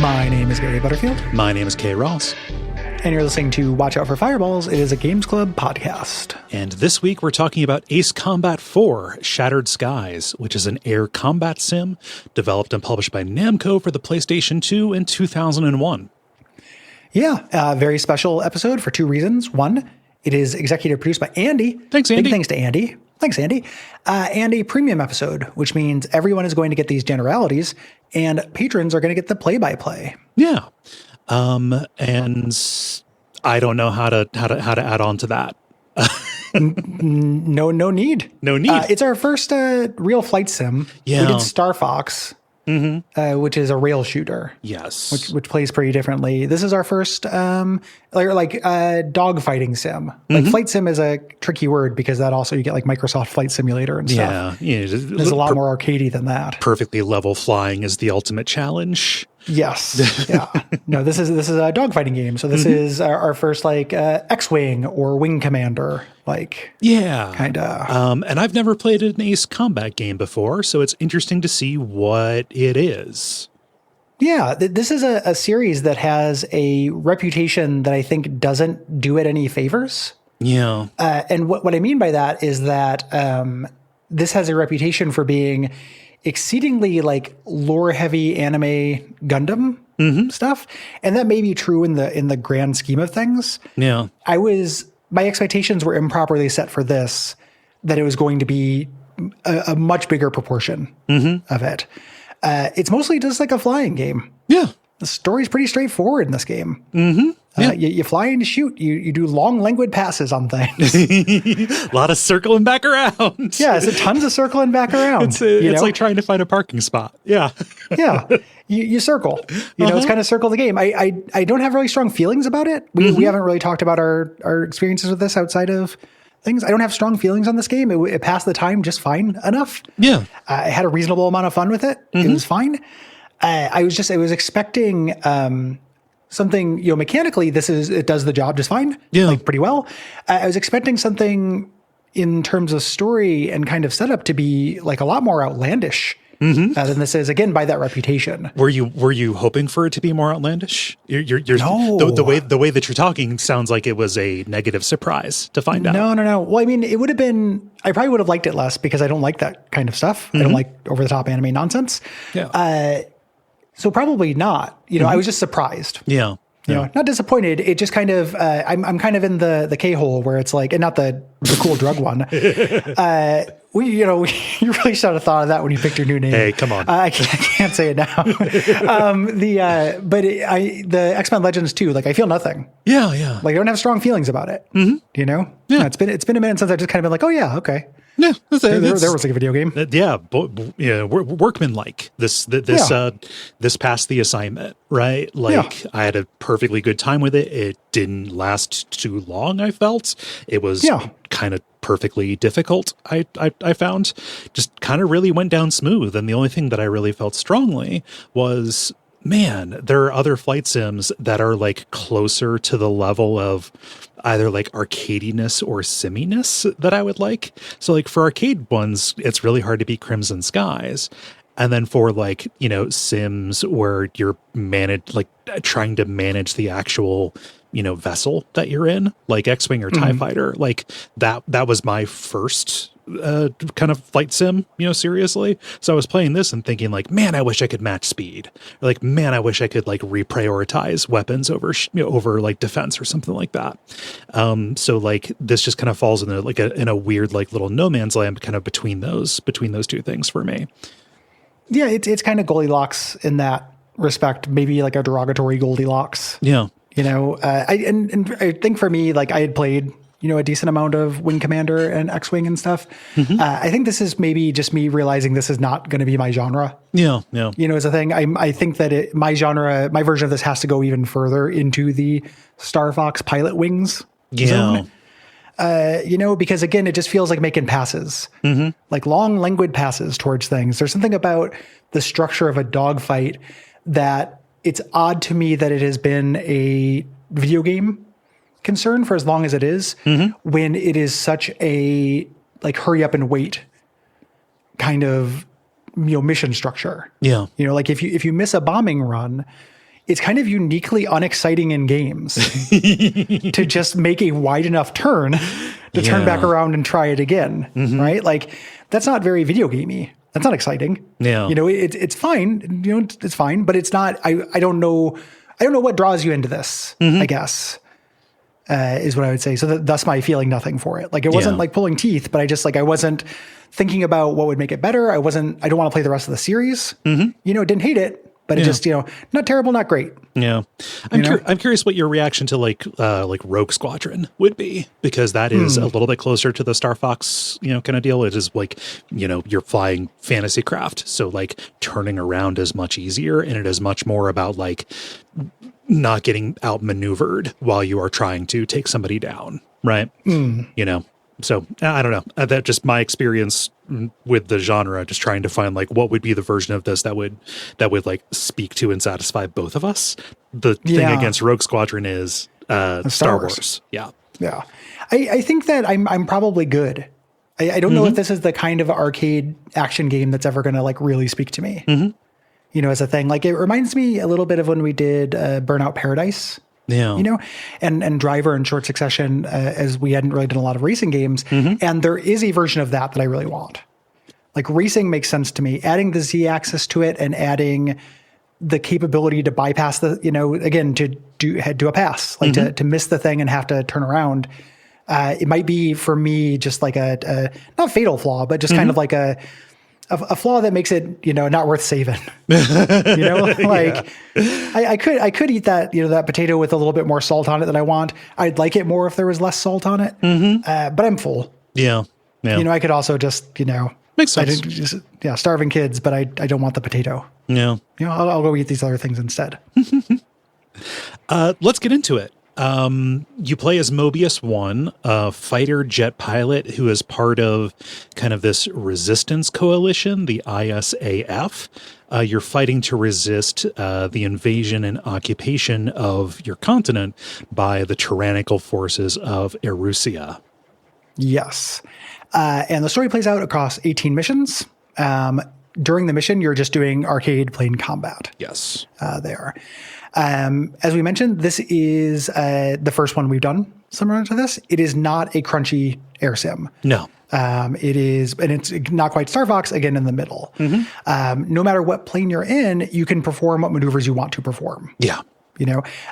My name is Gary Butterfield. My name is Kay Ross. And you're listening to Watch Out for Fireballs. It is a Games Club podcast. And this week we're talking about Ace Combat 4 Shattered Skies, which is an air combat sim developed and published by Namco for the PlayStation 2 in 2001. Yeah, a very special episode for two reasons. One, it is executive produced by Andy. Thanks, Andy. Big thanks to Andy. Thanks, Andy. And a premium episode, which means everyone is going to get these generalities, and patrons are going to get the play-by-play. Yeah. And I don't know how to add on to that. No need. No need. It's our first real flight sim. Yeah. We did Star Fox, which is a rail shooter. Yes. Which plays pretty differently. This is our first dog fighting sim. Like flight sim is a tricky word because that also you get like Microsoft Flight Simulator and stuff. Yeah. There's a lot more arcadey than that. Perfectly level flying is the ultimate challenge. Yes. Yeah. No, this is a dogfighting game. So this is our first like X-Wing or Wing Commander, like kind of. And I've never played an Ace Combat game before, so it's interesting to see what it is. Yeah, this is a series that has a reputation that I think doesn't do it any favors. Yeah. And what I mean by that is that this has a reputation for being exceedingly like lore heavy anime Gundam stuff. And that may be true in the grand scheme of things. Yeah. My expectations were improperly set for this, that it was going to be a much bigger proportion of it. It's mostly just like a flying game. Yeah. The story's pretty straightforward in this game. Yeah. You fly and you shoot. You do long, languid passes on things. A lot of circling back around. Yeah, it's tons of circling back around. It's like trying to find a parking spot. Yeah. Yeah. You circle. It's kind of circle the game. I don't have really strong feelings about it. We haven't really talked about our experiences with this outside of things. I don't have strong feelings on this game. It passed the time just fine enough. Yeah. I had a reasonable amount of fun with it. It was fine. I was expecting something, mechanically, it does the job just fine. Yeah. Like pretty well. I was expecting something in terms of story and kind of setup to be like a lot more outlandish than this is, again, by that reputation. Were you hoping for it to be more outlandish? You're No. The way that you're talking sounds like it was a negative surprise to find out. No. Well, I mean, it would have been, I probably would have liked it less because I don't like that kind of stuff. I don't like over the top anime nonsense. Yeah. So probably not. I was just surprised. Yeah. Not disappointed. It just kind of, I'm kind of in the K-hole where it's like, and not the cool drug one. You really should have thought of that when you picked your new name. Hey, come on. I can't say it now. The X-Men Legends 2, like I feel nothing. Yeah. Like I don't have strong feelings about it. Yeah. It's been a minute since I've just kind of been like, oh yeah, okay. Yeah, there was like a video game. Workman-like. This passed the assignment, right? I had a perfectly good time with it. It didn't last too long. I felt it was kind of perfectly difficult. I found just kind of really went down smooth. And the only thing that I really felt strongly was, man, there are other flight sims that are like closer to the level of either like arcadiness or simminess that I would like. So like for arcade ones, it's really hard to beat Crimson Skies. And then for like, sims where you're trying to manage the actual, vessel that you're in, like X-Wing or TIE Fighter, like that was my first kind of flight sim, seriously. So I was playing this and thinking like, man, I wish I could match speed. Or like, man, I wish I could like reprioritize weapons over, over like defense or something like that. So like this just kind of falls in in a weird, like little no man's land kind of between those two things for me. Yeah. It's kind of Goldilocks in that respect, maybe like a derogatory Goldilocks. Yeah. I think for me, like I had played, a decent amount of Wing Commander and X-Wing and stuff. Mm-hmm. I think this is maybe just me realizing this is not going to be my genre. Yeah. As a thing, I think that my version of this has to go even further into the Star Fox pilot wings zone. Because again, it just feels like making passes, like long, languid passes towards things. There's something about the structure of a dogfight that it's odd to me that it has been a video game concern for as long as it is, when it is such a like hurry up and wait kind of mission structure. Yeah. Like if you miss a bombing run, it's kind of uniquely unexciting in games to just make a wide enough turn to turn back around and try it again. Right? Like that's not very video gamey. That's not exciting. Yeah. It's fine. It's fine, but it's not, I don't know what draws you into this, I guess. Is what I would say. So thus my feeling nothing for it. Like it wasn't like pulling teeth, but I just like, I wasn't thinking about what would make it better. I don't want to play the rest of the series. Didn't hate it, but it just, not terrible, not great. Yeah. I'm curious what your reaction to like Rogue Squadron would be, because that is a little bit closer to the Star Fox, kind of deal. It is like, you're flying fantasy craft. So like turning around is much easier, and it is much more about like not getting outmaneuvered while you are trying to take somebody down. Right. So I don't know. That just my experience with the genre, just trying to find like what would be the version of this that would like speak to and satisfy both of us. The thing against Rogue Squadron is Star Wars. Yeah. Yeah. I think that I'm probably good. I don't know if this is the kind of arcade action game that's ever going to like really speak to me. As a thing. Like it reminds me a little bit of when we did Burnout Paradise. Yeah. And Driver in short succession, as we hadn't really done a lot of racing games. And there is a version of that I really want. Like racing makes sense to me. Adding the Z-axis to it and adding the capability to bypass again, to do a pass, like to miss the thing and have to turn around. It might be for me just like a not fatal flaw, but just kind of like a flaw that makes it, not worth saving. I could eat that, that potato with a little bit more salt on it than I want. I'd like it more if there was less salt on it. But I'm full. Yeah. I could also just, makes sense. Starving kids, but I don't want the potato. Yeah. I'll go eat these other things instead. Let's get into it. You play as Mobius 1, a fighter jet pilot who is part of kind of this resistance coalition, the ISAF. You're fighting to resist the invasion and occupation of your continent by the tyrannical forces of Erusia. Yes. And the story plays out across 18 missions. During the mission, you're just doing arcade plane combat. Yes. There. As we mentioned, this is the first one we've done similar to this. It is not a crunchy air sim. No. It is, and it's not quite Star Fox, again, in the middle. No matter what plane you're in, you can perform what maneuvers you want to perform. Yeah.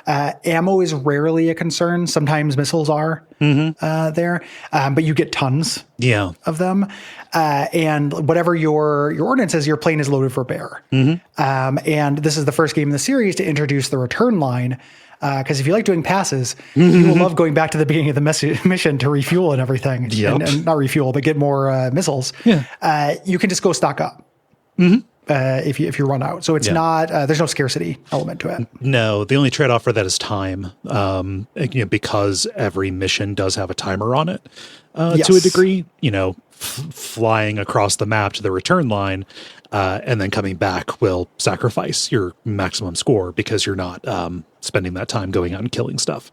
Ammo is rarely a concern. Sometimes missiles are there, but you get tons of them. And whatever your ordnance is, your plane is loaded for bear. And this is the first game in the series to introduce the return line. Because if you like doing passes, you will love going back to the beginning of the mission to refuel and everything. And not refuel, but get more missiles. You can just go stock up. If you run out. So it's not, there's no scarcity element to it. No, the only trade-off for that is time, because every mission does have a timer on it to a degree, flying across the map to the return line and then coming back will sacrifice your maximum score because you're not spending that time going out and killing stuff.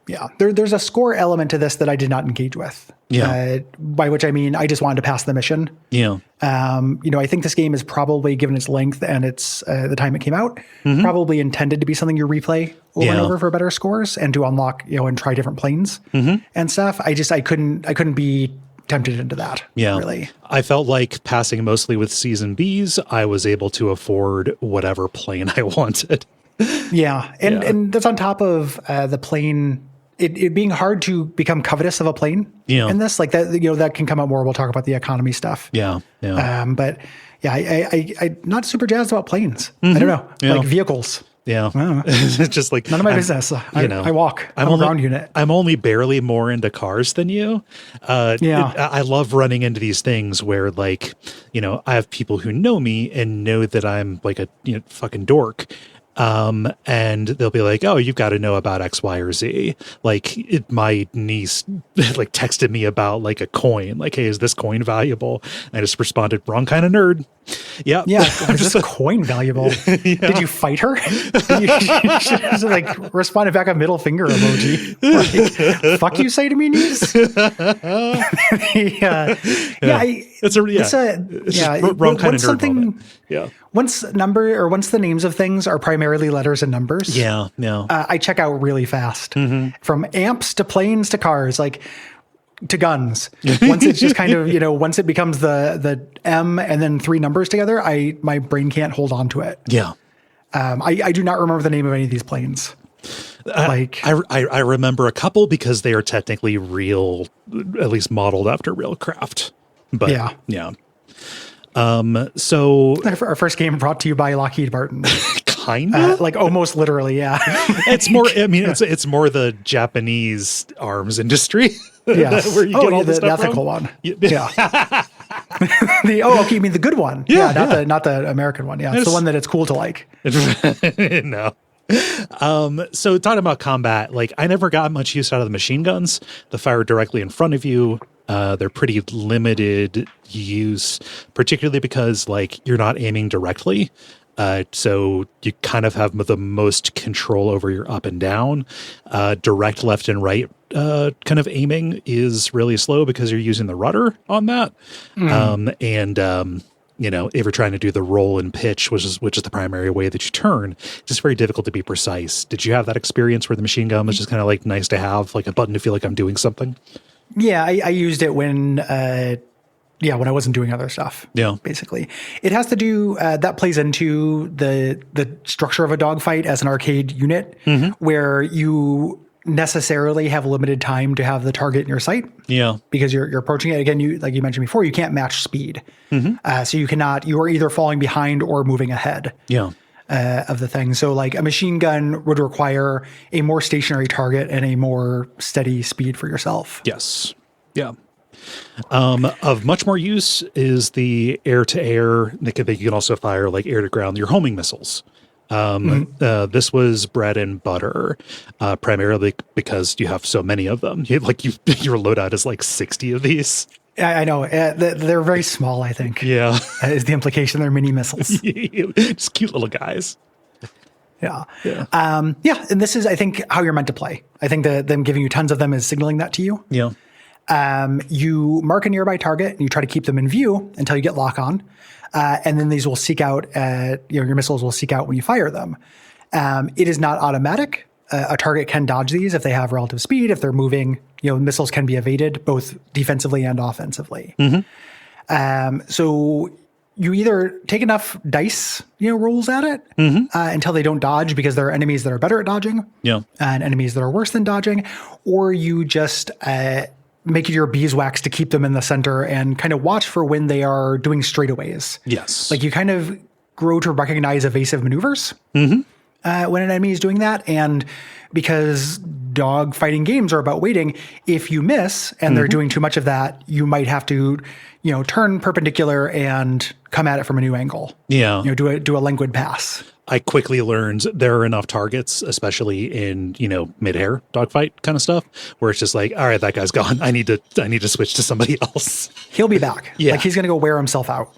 Yeah, there's a score element to this that I did not engage with. By which I mean I just wanted to pass the mission. I think this game is probably, given its length and its the time it came out, probably intended to be something you replay over and over for better scores and to unlock and try different planes and stuff. I couldn't be tempted into that. Yeah. Really. I felt like passing mostly with C's and B's, I was able to afford whatever plane I wanted. Yeah. And that's on top of the plane. It being hard to become covetous of a plane in this, like that, that can come up more. We'll talk about the economy stuff. Yeah. Yeah. But yeah, I'm not super jazzed about planes. I don't know, like vehicles. Yeah. It's just like none of my business. I walk. I'm a ground unit. I'm only barely more into cars than you. I love running into these things where like, I have people who know me and know that I'm like a fucking dork. And they'll be like, oh, you've got to know about X, Y, or Z. Like my niece like texted me about like a coin, like, hey, is this coin valuable? And I just responded, wrong kind of nerd. Yeah. Yeah. Is this coin valuable? Yeah. Did you fight her? You just like responded back a middle finger emoji. Like, fuck you say to me, niece? It's wrong kind of nerd moment. Yeah. Once the names of things are primarily letters and numbers. Yeah. I check out really fast. From amps to planes to cars, like to guns. Once it's just kind of, once it becomes the M and then three numbers together, my brain can't hold on to it. Yeah. I do not remember the name of any of these planes. I remember a couple because they are technically real, at least modeled after real craft. But yeah. So our first game brought to you by Lockheed Martin. Kind of like almost literally. Yeah. It's more, it's more the Japanese arms industry. Yes. Where you get all the stuff ethical from. one. Yeah. Okay. You mean the good one? Yeah. Not the American one. Yeah. It's the one that it's cool to like. No. So talking about combat, like I never got much use out of the machine guns that fire directly in front of you. They're pretty limited use, particularly because like you're not aiming directly. So you kind of have the most control over your up and down. Direct left and right kind of aiming is really slow because you're using the rudder on that. If you're trying to do the roll and pitch, which is the primary way that you turn, it's just very difficult to be precise. Did you have that experience where the machine gun was just kind of like nice to have, like a button to feel like I'm doing something? Yeah, I used it when I wasn't doing other stuff. Yeah. Basically. It has to do, that plays into the structure of a dogfight as an arcade unit, where you necessarily have limited time to have the target in your sight. Yeah. Because you're approaching it. Again, like you mentioned before, you can't match speed. So you are either falling behind or moving ahead. Yeah. Of the thing. So like a machine gun would require a more stationary target and a more steady speed for yourself. Yes. Yeah. Of much more use is the air-to-air that you can also fire like air-to-ground, your homing missiles. This was bread and butter, primarily because you have so many of them. Your loadout is like 60 of these. I know. They're very small, I think. Yeah. Is the implication. They're mini missiles. Just cute little guys. Yeah. And this is, I think, how you're meant to play. I think that them giving you tons of them is signaling that to you. Yeah. You mark a nearby target and you try to keep them in view until you get lock on. And then these will seek out, your missiles will seek out when you fire them. It is not automatic. A target can dodge these if they have relative speed. If they're moving, missiles can be evaded both defensively and offensively. So you either take enough dice, rolls at it until they don't dodge because there are enemies that are better at dodging and enemies that are worse than dodging, or you just make it your beeswax to keep them in the center and kind of watch for when they are doing straightaways. Yes. Like you kind of grow to recognize evasive maneuvers when an enemy is doing that. And because dog fighting games are about waiting, if you miss and they're doing too much of that, you might have to, turn perpendicular and come at it from a new angle. Yeah. Do a languid pass. I quickly learned there are enough targets, especially in, mid-air dogfight kind of stuff, where it's just like, all right, that guy's gone. I need to switch to somebody else. He'll be back. Yeah. Like he's going to go wear himself out.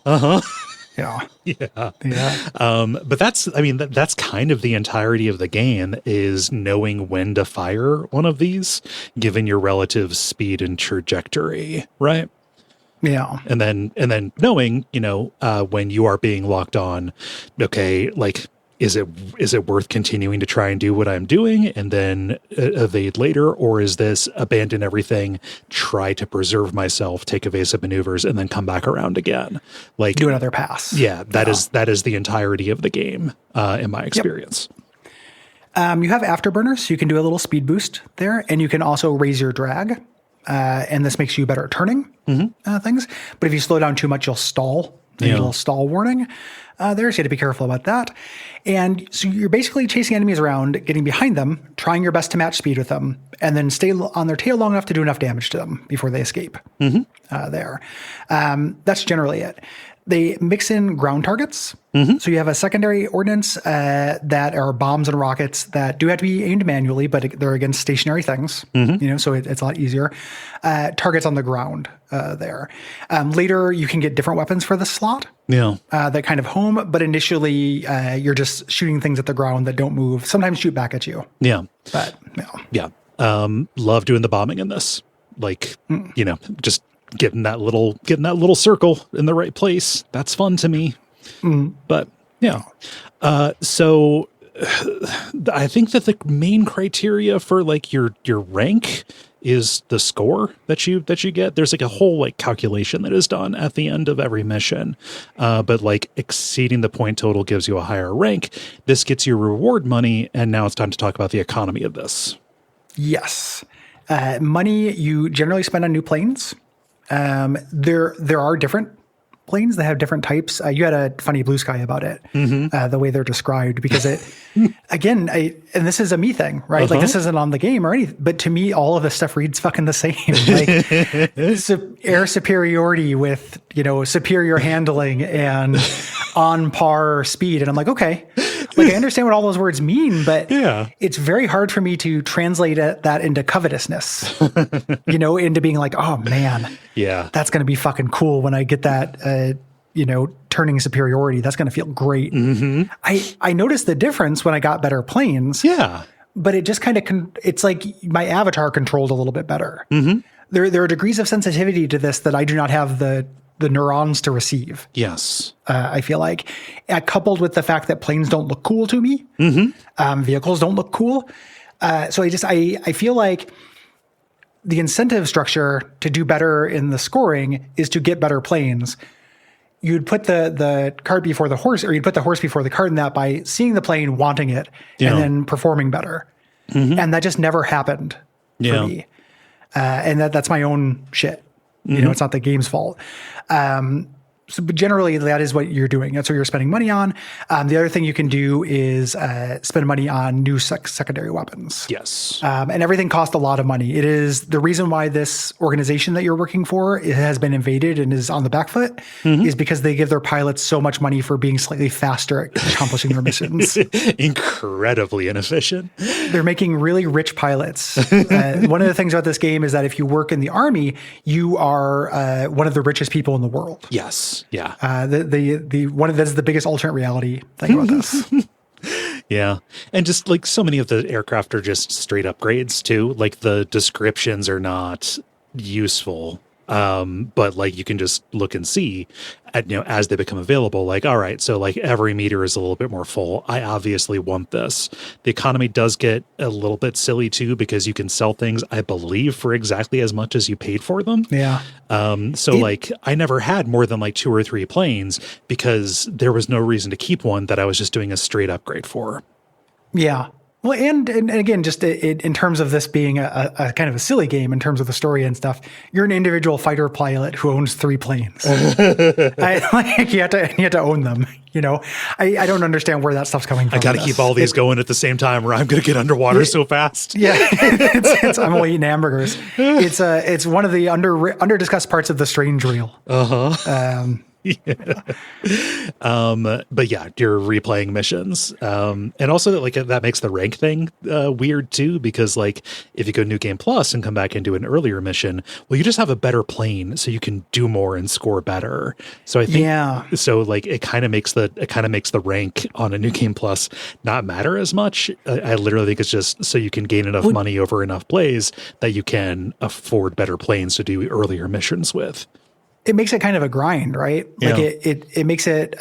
Yeah. But that's kind of the entirety of the game, is knowing when to fire one of these, given your relative speed and trajectory, right? Yeah. And then knowing, when you are being locked on, okay, like is it worth continuing to try and do what I'm doing and then evade later? Or is this abandon everything, try to preserve myself, take evasive maneuvers, and then come back around again? Like do another pass. Yeah, that is the entirety of the game, in my experience. Yep. You have afterburners, so you can do a little speed boost there, and you can also raise your drag. And this makes you better at turning things. But if you slow down too much, you'll stall. There's a little stall warning there, so you have to be careful about that. And so you're basically chasing enemies around, getting behind them, trying your best to match speed with them, and then stay on their tail long enough to do enough damage to them before they escape there. That's generally it. They mix in ground targets. So you have a secondary ordnance that are bombs and rockets that do have to be aimed manually, but they're against stationary things, so it's a lot easier. Targets on the ground there. Later, you can get different weapons for the slot that kind of home, but initially you're just shooting things at the ground that don't move, sometimes shoot back at you. Yeah. But, love doing the bombing in this. Like, just getting that little circle in the right place. That's fun to me. But so I think that the main criteria for like your rank is the score that you get. There's like a whole like calculation that is done at the end of every mission. But like exceeding the point total gives you a higher rank. This gets you reward money. And now it's time to talk about the economy of this. Yes. Money you generally spend on new planes. There are different planes that have different types. You had a funny Blue Sky about it, the way they're described, because again, and this is a me thing, right? Like this isn't on the game or anything, but to me, all of this stuff reads fucking the same. Like air superiority with, superior handling and on par speed. And I'm like, okay, like I understand what all those words mean, but it's very hard for me to translate that into covetousness, into being like, oh man, that's going to be fucking cool when I get that, turning superiority. That's going to feel great. I noticed the difference when I got better planes. But it just kind of, it's like my avatar controlled a little bit better. There are degrees of sensitivity to this that I do not have the neurons to receive. Yes. I feel like, coupled with the fact that planes don't look cool to me, vehicles don't look cool. So I feel like the incentive structure to do better in the scoring is to get better planes. You'd put the cart before the horse, or you'd put the horse before the cart in that by seeing the plane, wanting it, and then performing better. And that just never happened for me. And that's my own shit. It's not the game's fault. But generally, that is what you're doing. That's what you're spending money on. The other thing you can do is spend money on new secondary weapons. Yes. And everything costs a lot of money. It is the reason why this organization that you're working for has been invaded and is on the back foot is because they give their pilots so much money for being slightly faster at accomplishing their missions. Incredibly inefficient. They're making really rich pilots. One of the things about this game is that if you work in the army, you are one of the richest people in the world. Yes. Yeah. That's the biggest alternate reality thing about this. Yeah. And just like so many of the aircraft are just straight upgrades too. Like the descriptions are not useful. But like you can just look and see as they become available, like, all right, so like every meter is a little bit more full. I obviously want this. The economy does get a little bit silly too, because you can sell things, I believe, for exactly as much as you paid for them. Yeah. Like I never had more than like 2 or 3 planes because there was no reason to keep one that I was just doing a straight upgrade for. Yeah. Well, and again, just in terms of this being a kind of a silly game in terms of the story and stuff, you're an individual fighter pilot who owns 3 planes. You have to own them. I don't understand where that stuff's coming from. I got to keep all these going at the same time, or I'm going to get underwater so fast. Yeah, I'm only eating hamburgers. It's one of the under discussed parts of the strange reel. But yeah, you're replaying missions. And also that makes the rank thing weird too, because like if you go New Game Plus and come back and do an earlier mission, well, you just have a better plane, so you can do more and score better. So I think so like it kind of makes the rank on a New Game Plus not matter as much. I literally think it's just so you can gain enough money over enough plays that you can afford better planes to do earlier missions with. It makes it kind of a grind, right? Like it makes it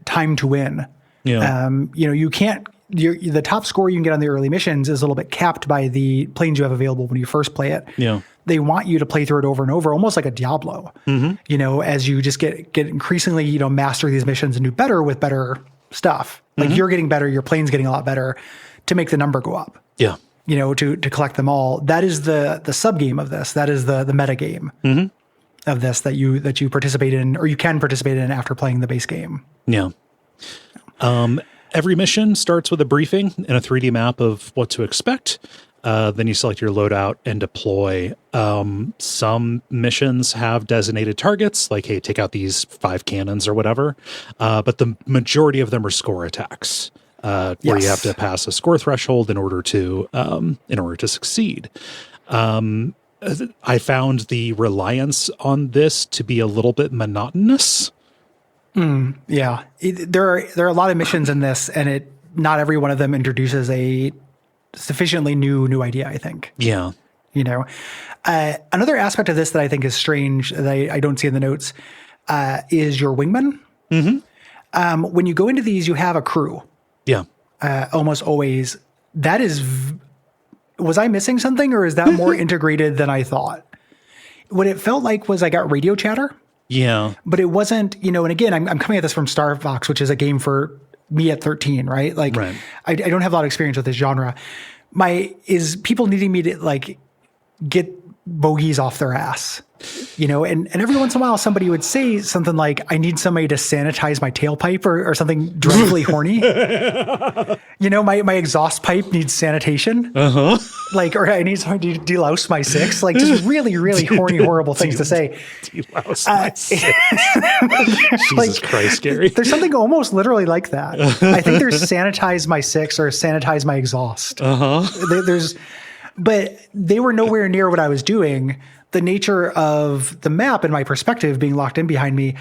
time to win. Yeah. You can't, the top score you can get on the early missions is a little bit capped by the planes you have available when you first play it. Yeah. They want you to play through it over and over, almost like a Diablo, as you just get increasingly, master these missions and do better with better stuff. Like you're getting better, your plane's getting a lot better to make the number go up. Yeah. To collect them all. That is the sub game of this. That is the meta game of this that you participate in, or you can participate in after playing the base game. Yeah. Every mission starts with a briefing and a 3D map of what to expect. Then you select your loadout and deploy. Some missions have designated targets, like, hey, take out these 5 cannons or whatever. But the majority of them are score attacks, where you have to pass a score threshold in order to succeed. I found the reliance on this to be a little bit monotonous. Yeah, there are a lot of missions in this, and not every one of them introduces a sufficiently new idea, I think. Yeah. Another aspect of this that I think is strange that I don't see in the notes is your wingman. When you go into these, you have a crew. Yeah. Almost always. That is, was I missing something, or is that more integrated than I thought? What it felt like was I got radio chatter. Yeah. But it wasn't, and again, I'm coming at this from Star Fox, which is a game for me at 13, right? Like, right. I don't have a lot of experience with this genre. Is people needing me to get bogeys off their ass, and every once in a while somebody would say something like, I need somebody to sanitize my tailpipe or something dreadfully horny. My exhaust pipe needs sanitation. Or I need somebody to delouse my 6, just really, really horny, horrible things to say. Delouse my 6. Jesus Christ, Gary. There's something almost literally like that. I think there's sanitize my 6 or sanitize my exhaust. But they were nowhere near what I was doing. The nature of the map and my perspective being locked in behind me,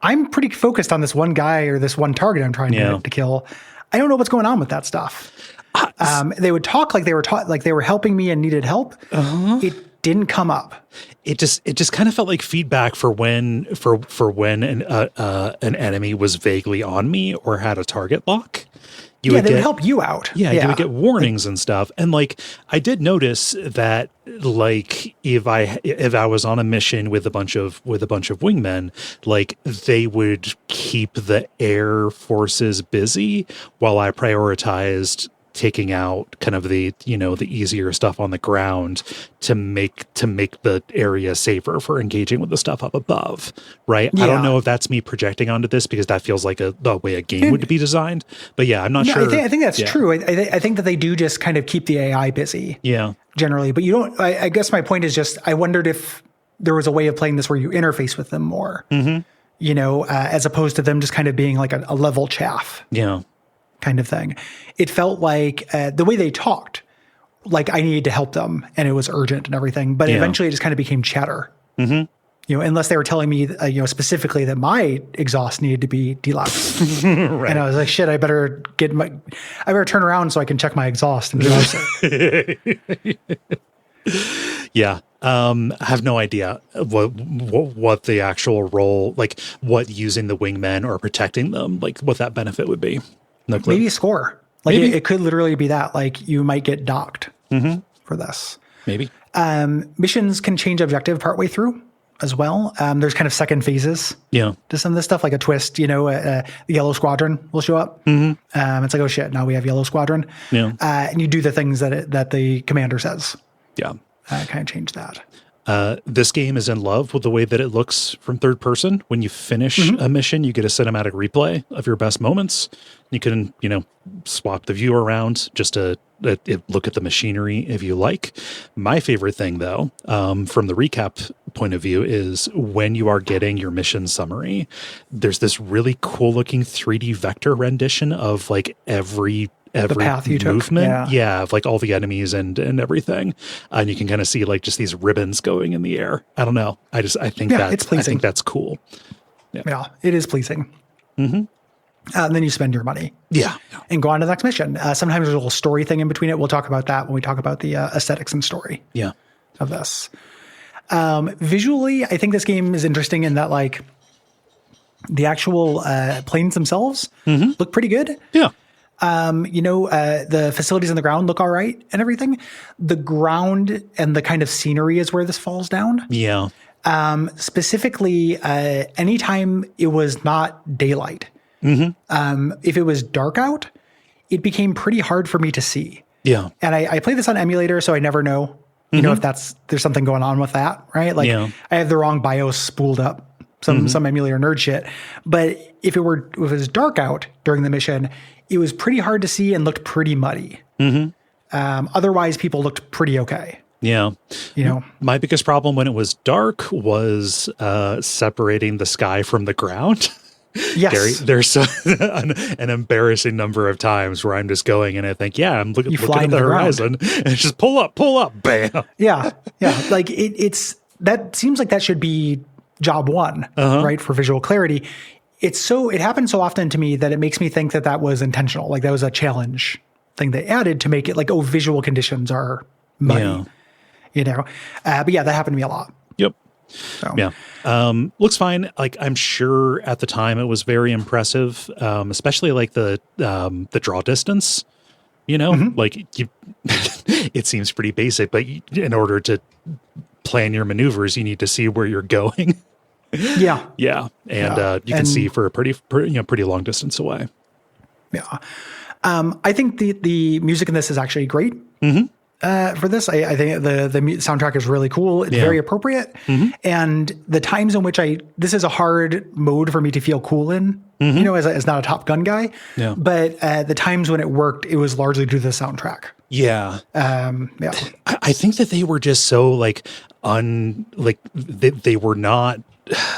I'm pretty focused on this one guy or this one target I'm trying to kill. I don't know what's going on with that stuff. They would talk like they were helping me and needed help. It didn't come up. It just kind of felt like feedback for when an enemy was vaguely on me or had a target lock. They would help you out. Yeah, you would get warnings and stuff. And I did notice that if I was on a mission with a bunch of wingmen, they would keep the air forces busy while I prioritized taking out kind of the easier stuff on the ground to make the area safer for engaging with the stuff up above, right? Yeah. I don't know if that's me projecting onto this because that feels like the way a game would be designed, but yeah, I'm not sure. I think that's true. I think that they do just kind of keep the AI busy. Yeah. Generally, but you don't. I guess my point is just I wondered if there was a way of playing this where you interface with them more, as opposed to them just kind of being like a level chaff. Yeah. Kind of thing. It felt like the way they talked, like I needed to help them and it was urgent and everything, but eventually it just kind of became chatter. Unless they were telling me, specifically that my exhaust needed to be deloused. Right. And I was like, shit, I better turn around so I can check my exhaust and delouse it. Yeah. I have no idea what the actual role, what using the wingmen or protecting them, what that benefit would be. No clue. Maybe a score. It could literally be that. You might get docked for this. Maybe. Missions can change objective partway through as well. There's kind of second phases to some of this stuff, like a twist, the Yellow Squadron will show up. It's like, oh shit, now we have Yellow Squadron. Yeah. And you do the things that the commander says. Yeah. Kind of change that. This game is in love with the way that it looks from third person. When you finish a mission, you get a cinematic replay of your best moments. You can, swap the view around just to look at the machinery if you like. My favorite thing, though, from the recap point of view, is when you are getting your mission summary, there's this really cool looking 3D vector rendition of every path you movement. Took. Yeah. Of all the enemies and everything. And you can kind of see just these ribbons going in the air. I don't know. I think it's pleasing. I think that's cool. Yeah, it is pleasing. And then you spend your money. Yeah. And go on to the next mission. Sometimes there's a little story thing in between it. We'll talk about that when we talk about the aesthetics and story of this. Visually, I think this game is interesting in that The actual planes themselves look pretty good. Yeah. The facilities on the ground look all right and everything. The ground and the kind of scenery is where this falls down. Yeah. Specifically, anytime it was not daylight, if it was dark out, it became pretty hard for me to see. Yeah. And I play this on emulator, so I never know, if there's something going on with that, right? Like I have the wrong BIOS spooled up, some emulator nerd shit. But if it was dark out during the mission, it was pretty hard to see and looked pretty muddy. Otherwise, people looked pretty okay. Yeah. My biggest problem when it was dark was separating the sky from the ground. Yes. There's an embarrassing number of times where I'm just going and I think, I'm looking at the horizon and it's just pull up, bam. Yeah. Like it's that seems like that should be job one, right? For visual clarity. It happens so often to me that it makes me think that was intentional. Like that was a challenge thing they added to make it like, visual conditions are muddy, but that happened to me a lot. Yep. So. Yeah. Looks fine. Like I'm sure at the time it was very impressive. Especially like the draw distance, like it seems pretty basic, but in order to plan your maneuvers, you need to see where you're going. Yeah. Yeah. And you can see for a pretty long distance away. Yeah. I think the music in this is actually great. For this, I think the soundtrack is really cool. It's very appropriate. And the times in which this is a hard mode for me to feel cool in, as not a Top Gun guy. Yeah. But the times when it worked, it was largely due to the soundtrack. Yeah. I think that they were just so they were not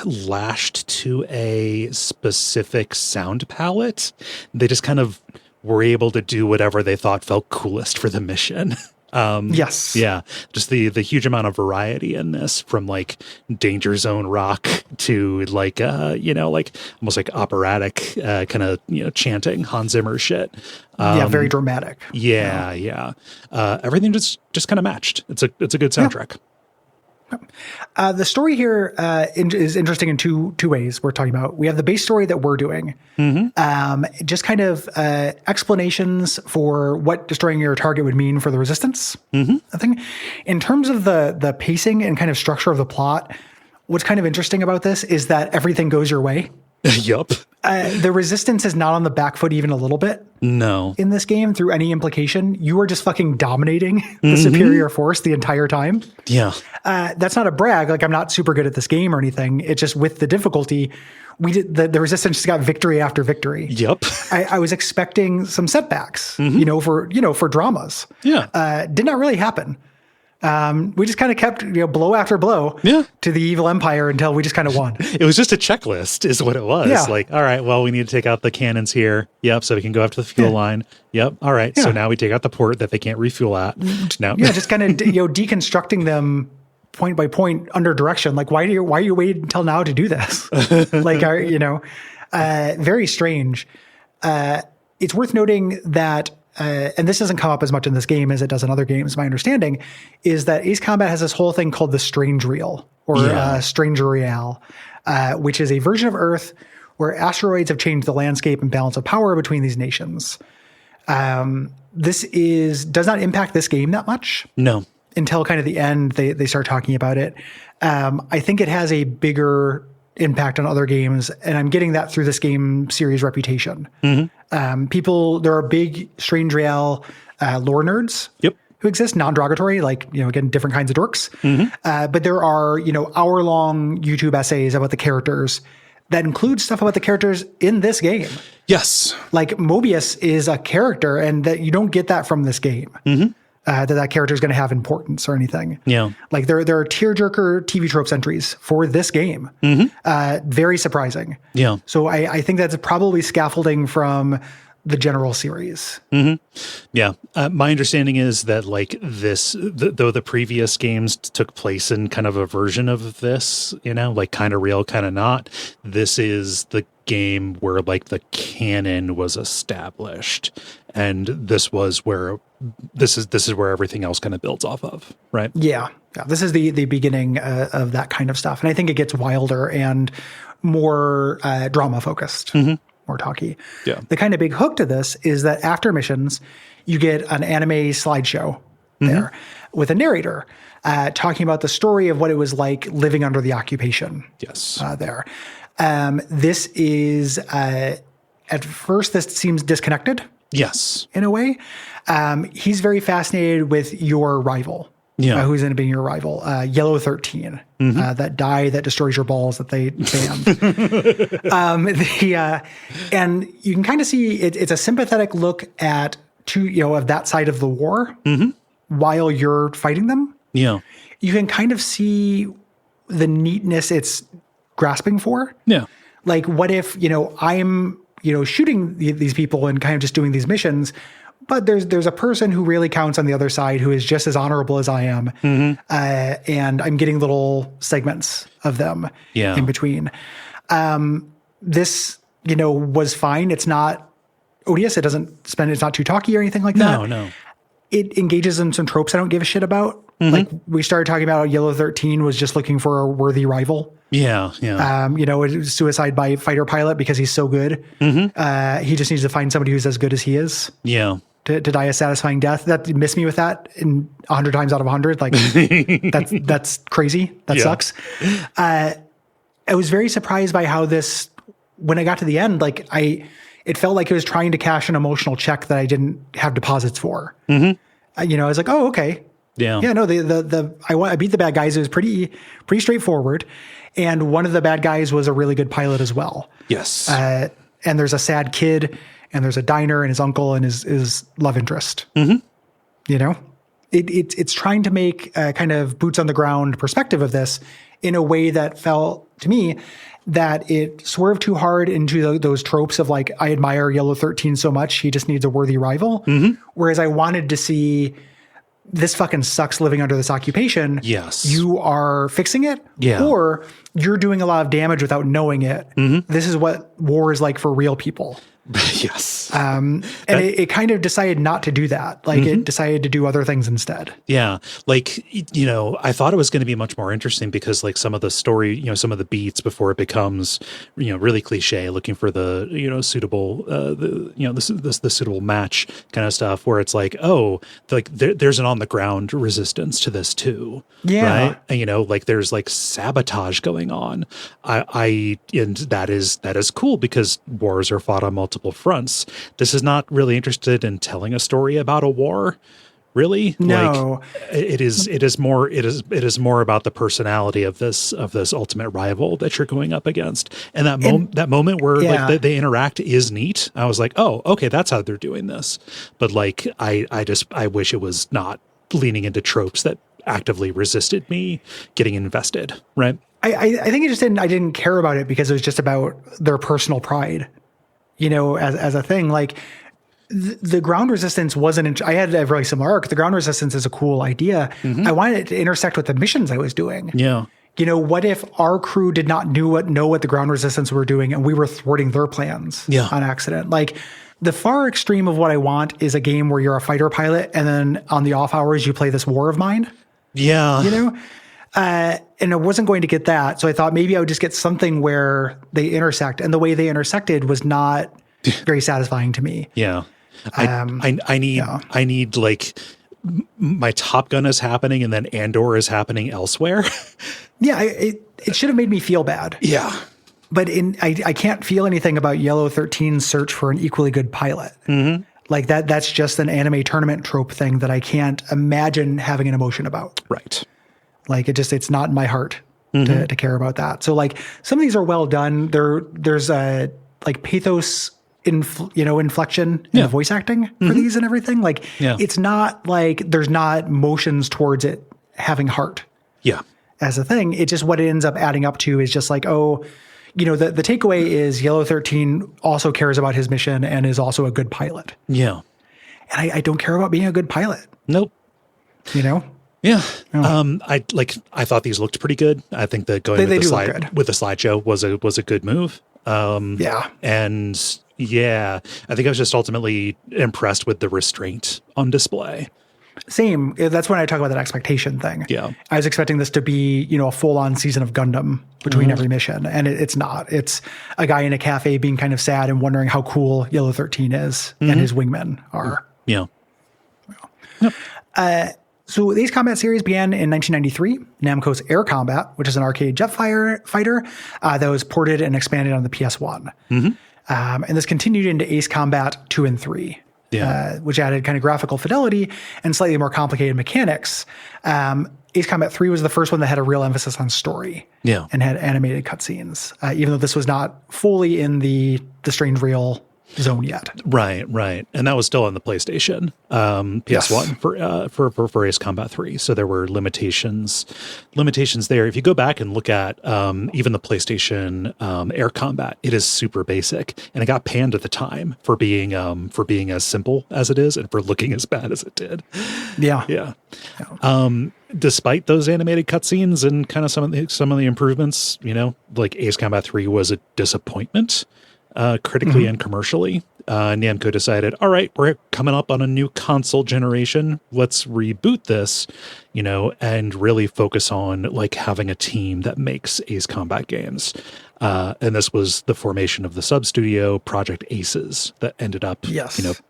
lashed to a specific sound palette. They just kind of were able to do whatever they thought felt coolest for the mission. Yes. Yeah. Just the huge amount of variety in this, from like Danger Zone rock to like, almost like operatic, kind of, chanting Hans Zimmer shit. Very dramatic. Yeah. Everything just kind of matched. It's a good soundtrack. Yeah. The story here is interesting in two ways we're talking about. We have the base story that we're doing, just kind of explanations for what destroying your target would mean for the resistance. I think in terms of the pacing and kind of structure of the plot, what's kind of interesting about this is that everything goes your way. Yup. The resistance is not on the back foot even a little bit. No. In this game, through any implication, you are just fucking dominating the superior force the entire time. Yeah. That's not a brag. Like I'm not super good at this game or anything. It's just with the difficulty, the resistance just got victory after victory. Yep. I was expecting some setbacks, for dramas. Yeah. Did not really happen. We just kind of kept blow after blow to the evil empire until we just kind of won. It was just a checklist is what it was. Yeah. Like, all right, well, we need to take out the cannons here. Yep. So we can go after the fuel line. Yep. All right. Yeah. So now we take out the port that they can't refuel at. Now. Yeah. Just kind of, deconstructing them point by point under direction. Like, why are you waiting until now to do this? Like, very strange. It's worth noting that, and this doesn't come up as much in this game as it does in other games, my understanding, is that Ace Combat has this whole thing called the Strange Reel, or Stranger Real, which is a version of Earth where asteroids have changed the landscape and balance of power between these nations. This does not impact this game that much. No. Until kind of the end, they start talking about it. I think it has a bigger impact on other games, and I'm getting that through this game series reputation. There are big Strange Real lore nerds who exist, non-derogatory, like, again, different kinds of dorks. But there are, hour-long YouTube essays about the characters that include stuff about the characters in this game. Yes. Like Mobius is a character, and that you don't get that from this game. That character is going to have importance or anything. Yeah. Like there are tearjerker TV tropes entries for this game. Very surprising. Yeah. So I think that's probably scaffolding from the general series. Yeah. My understanding is that like though the previous games took place in kind of a version of this, like kind of real, kind of not, this is the game where like the canon was established, and this is where everything else kind of builds off of, right? Yeah. This is the beginning of that kind of stuff, and I think it gets wilder and more drama focused, more talky. Yeah. The kind of big hook to this is that after missions, you get an anime slideshow there with a narrator talking about the story of what it was like living under the occupation. Yes. There. This is, at first, this seems disconnected. Yes. In a way. He's very fascinated with your rival. Yeah. Who's going to be your rival? Yellow 13, that dye that destroys your balls that they banned. And you can kind of see it's a sympathetic look at of that side of the war while you're fighting them. Yeah. You can kind of see the neatness it's grasping for. Yeah. Like, what if, I'm, shooting these people and kind of just doing these missions, but there's a person who really counts on the other side who is just as honorable as I am. And I'm getting little segments of them in between. This, was fine. It's not odious. It's not too talky or anything like that. No. It engages in some tropes I don't give a shit about. Like, we started talking about how Yellow 13 was just looking for a worthy rival. Yeah. It was suicide by fighter pilot because he's so good. He just needs to find somebody who's as good as he is. Yeah. To die a satisfying death. That miss me with that in 100 times out of 100. Like, that's crazy. That sucks. I was very surprised by how this, when I got to the end, like it felt like it was trying to cash an emotional check that I didn't have deposits for. I was like, oh, okay. Yeah. Yeah, no, I beat the bad guys. It was pretty straightforward. And one of the bad guys was a really good pilot as well. Yes. And there's a sad kid, and there's a diner, and his uncle, and his love interest. It's trying to make a kind of boots on the ground perspective of this in a way that felt to me that it swerved too hard into those tropes of like, I admire Yellow 13 so much, he just needs a worthy rival. Whereas I wanted to see, this fucking sucks living under this occupation. Yes. You are fixing it. Yeah. Or you're doing a lot of damage without knowing it. This is what war is like for real people. Yes. And it kind of decided not to do that. Like it decided to do other things instead. Yeah. Like, I thought it was going to be much more interesting because like some of the story, some of the beats before it becomes, really cliche, looking for the, suitable, the suitable match kind of stuff where it's like, oh, like there's an on the ground resistance to this too. Yeah. Right. And, like there's like sabotage going on. And that is cool because wars are fought on multiple fronts. This is not really interested in telling a story about a war, really. No, like, it is more about the personality of this ultimate rival that you're going up against. And that moment where like they interact is neat. I was like, oh, okay, that's how they're doing this. But like, I wish it was not leaning into tropes that actively resisted me getting invested. Right. I think I didn't care about it because it was just about their personal pride. As a thing, like the ground resistance wasn't, I had a really similar arc. The ground resistance is a cool idea. I wanted it to intersect with the missions I was doing. Yeah. What if our crew did not know what the ground resistance were doing and we were thwarting their plans on accident? Like the far extreme of what I want is a game where you're a fighter pilot and then on the off hours you play this war of mine. Yeah. And I wasn't going to get that. So I thought maybe I would just get something where they intersect. And the way they intersected was not very satisfying to me. Yeah. I need like my Top Gun is happening and then Andor is happening elsewhere. Yeah. It should have made me feel bad. Yeah. But I can't feel anything about Yellow 13's search for an equally good pilot. Like that's just an anime tournament trope thing that I can't imagine having an emotion about. Right. Like it's not in my heart to care about that. So like some of these are well done. There's a like pathos inflection in the voice acting for these and everything. Like it's not like there's not motions towards it having heart. Yeah. As a thing, it just what it ends up adding up to is just like, oh, the takeaway is Yellow 13 also cares about his mission and is also a good pilot. Yeah. And I don't care about being a good pilot. Nope. Yeah. I thought these looked pretty good. I think that going with the slideshow was a good move. And I think I was just ultimately impressed with the restraint on display. Same. That's when I talk about that expectation thing. Yeah. I was expecting this to be, a full-on season of Gundam between every mission, and it's not. It's a guy in a cafe being kind of sad and wondering how cool Yellow 13 is and his wingmen are. Yeah. So the Ace Combat series began in 1993. Namco's Air Combat, which is an arcade jet fighter that was ported and expanded on the PS1. And this continued into Ace Combat 2 and 3. Which added kind of graphical fidelity and slightly more complicated mechanics. Ace Combat 3 was the first one that had a real emphasis on story and had animated cutscenes, even though this was not fully in the strange real zone yet. Right. And that was still on the PlayStation, PS1 for Ace Combat 3. So there were limitations there. If you go back and look at even the PlayStation Air Combat, it is super basic, and it got panned at the time for being as simple as it is and for looking as bad as it did. Yeah. Despite those animated cutscenes and kind of some of the improvements, like Ace Combat 3 was a disappointment. Critically and commercially, Namco decided, all right, we're coming up on a new console generation. Let's reboot this, and really focus on like having a team that makes Ace Combat games. And this was the formation of the sub-studio Project Aces that ended up,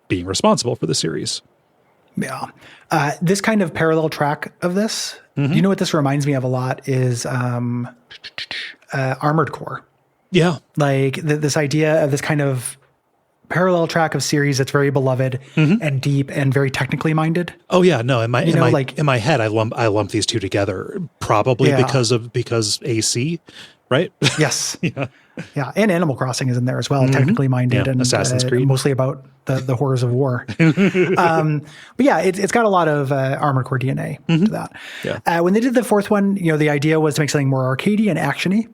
being responsible for the series. Yeah. This kind of parallel track of this, you know what this reminds me of a lot is Armored Core. Yeah. Like this idea of this kind of parallel track of series that's very beloved and deep and very technically minded. Oh yeah, no, in my head I lump these two together probably because AC, right? Yes. Yeah, and Animal Crossing is in there as well, technically minded and Assassin's Creed, mostly about the horrors of war. But yeah, it's got a lot of Armored Core DNA to that. Yeah. When they did the fourth one, the idea was to make something more arcadey and actiony.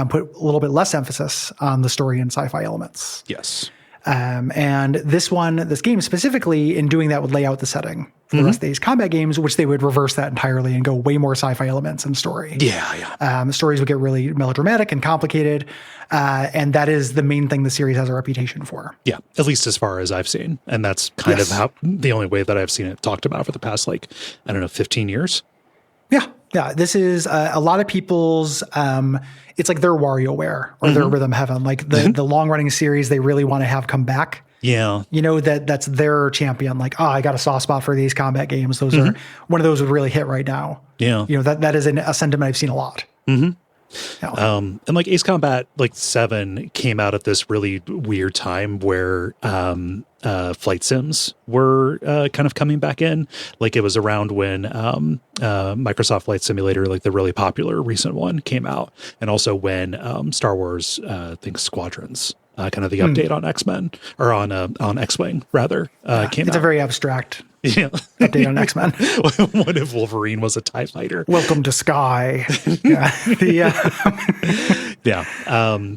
Put a little bit less emphasis on the story and sci-fi elements. Yes. And this game specifically, in doing that, would lay out the setting for the rest of these combat games, which they would reverse that entirely and go way more sci-fi elements and story. Yeah. Stories would get really melodramatic and complicated. And that is the main thing the series has a reputation for. Yeah, at least as far as I've seen. And that's kind of the only way that I've seen it talked about for the past, 15 years. Yeah. This is a lot of people's, it's like their WarioWare or their Rhythm Heaven, like the long running series they really want to have come back. Yeah. That's their champion. Like, I got a soft spot for these combat games. Those are one of those would really hit right now. Yeah. That is a sentiment I've seen a lot. Yeah. And like Ace Combat 7 came out at this really weird time where flight sims were kind of coming back in. Like it was around when Microsoft Flight Simulator, like the really popular recent one, came out, and also when Star Wars Squadrons, kind of the update on X-Men or on X-Wing rather came out. It's a very abstract update on X-Men. What if Wolverine was a TIE fighter? Welcome to Sky.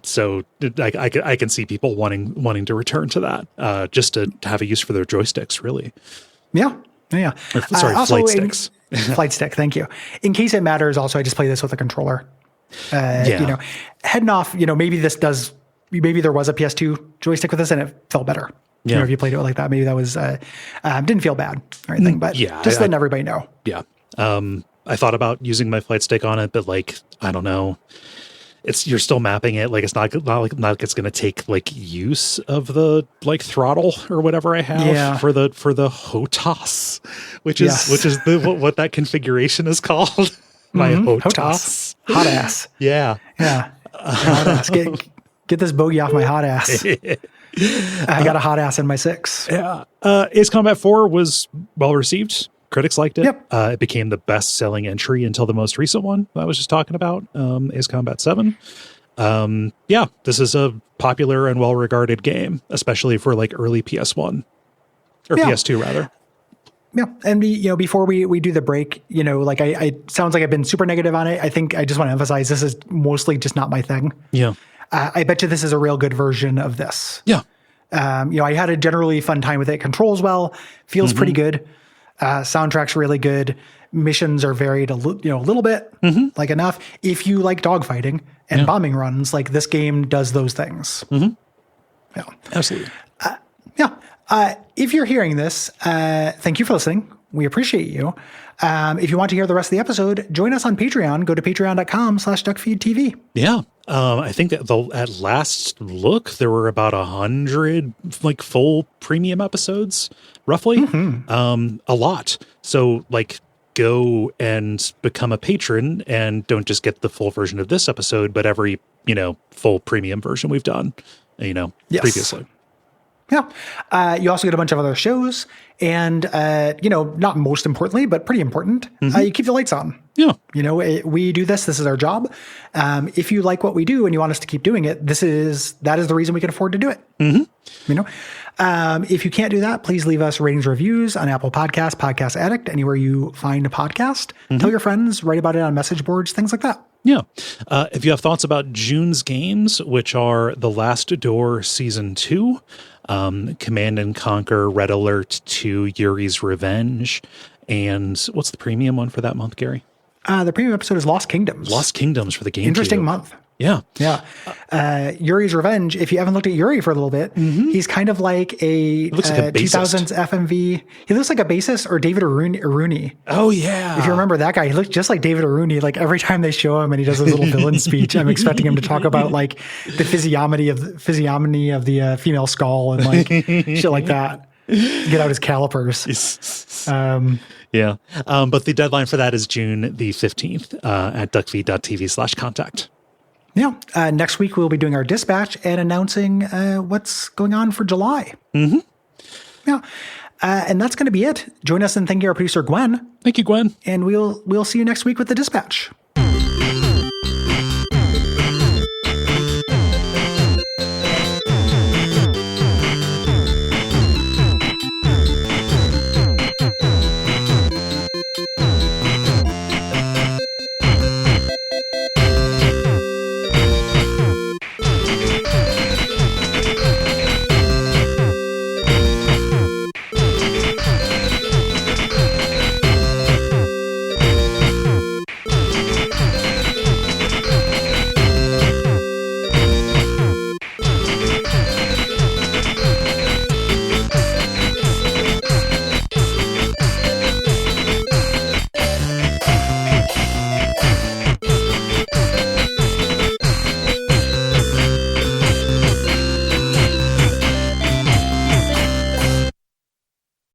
So I can see people wanting to return to that, just to have a use for their joysticks, really. Yeah. Flight sticks. Flight stick. Thank you. In case it matters, also I just play this with a controller. Heading off. Maybe there was a PS2 joystick with this, and it felt better. Yeah. If you played it like that, maybe that was didn't feel bad or anything. But just letting everybody know. Yeah. I thought about using my flight stick on it, but I don't know. You're still mapping it. Like it's not like it's going to take use of the throttle or whatever I have for the HOTAS, which is what that configuration is called. My HOTAS. Hot ass. Yeah. Hot ass. Get this bogey off my hot ass. I got a hot ass in my 6. Yeah. Ace Combat 4 was well received. Critics liked it. Yep. It became the best-selling entry until the most recent one I was just talking about, Ace Combat 7. This is a popular and well-regarded game, especially for early PS1 or PS2 rather. Yeah, and before we do the break, I sounds like I've been super negative on it. I think I just want to emphasize this is mostly just not my thing. Yeah. I bet you this is a real good version of this. Yeah. I had a generally fun time with it. Controls well, feels pretty good. Soundtrack's really good. Missions are varied a little bit, enough. If you like dogfighting and bombing runs, this game does those things. Yeah, absolutely. If you're hearing this, thank you for listening. We appreciate you. If you want to hear the rest of the episode, join us on Patreon. Go to patreon.com/Duckfeed.tv. Yeah. I think that at last look, there were about 100 like full premium episodes, roughly. A lot. So like go and become a patron and don't just get the full version of this episode, but every, full premium version we've done, previously. Yeah. You also get a bunch of other shows and, not most importantly, but pretty important, you keep the lights on. Yeah. We do this. This is our job. If you like what we do and you want us to keep doing it, that is the reason we can afford to do it. If you can't do that, please leave us ratings, reviews on Apple Podcasts, Podcast Addict, anywhere you find a podcast. Tell your friends, write about it on message boards, things like that. Yeah. If you have thoughts about June's games, which are The Last Door Season 2, Command and Conquer, Red Alert 2, Yuri's Revenge, and what's the premium one for that month, Gary? The premium episode is Lost Kingdoms. Lost Kingdoms for the GameCube. Interesting month. Yeah. Yeah. Yuri's Revenge, if you haven't looked at Yuri for a little bit, he's kind of like a 2000s FMV. He looks like a bassist or David Aruni. Oh, yeah. If you remember that guy, he looks just like David Aruni. Like every time they show him and he does his little villain speech, I'm expecting him to talk about like the physiognomy of the female skull and like shit like that. Get out his calipers. Yeah. But the deadline for that is June the 15th at duckfeed.tv/contact. Yeah. Next week, we'll be doing our dispatch and announcing what's going on for July. Yeah. And that's going to be it. Join us in thanking our producer, Gwen. Thank you, Gwen. And we'll see you next week with the dispatch.